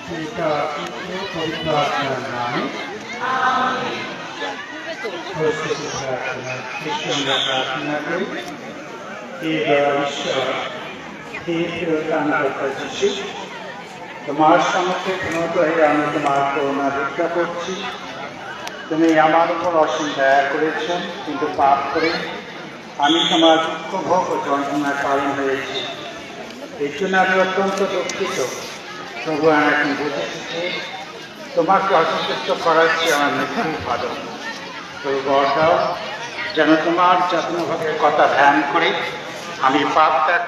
পিতা পুত্র পবিত্র আত্মার নামে প্রস্তুতি প্রার্থনা শেষে আমরা প্রার্থনা করি। হে দয়াল ঈশ্বর, হে ফেরতানকর্তা যিশু, তোমার সামর্থ্যে পুনরায় আমি তোমার করুণা ভিক্ষা করছি। তুমি আমার উপর অসীম দয়া করেছ, কিন্তু পাপ করে আমি তোমার দুঃখ ভোগ ও যন্ত্রণার কারণ হয়েছি। এই জন্য আমি অত্যন্ত দুঃখিত। তবু আমি এখন বুঝেছি যে তোমাকে অসন্তুষ্ট করাচ্ছি আমার মৃত্যুই ভালো। তবু বর্দাও যেন তোমার যত্নভাবের কথা ধ্যান করে আমি পাপ ত্যাগ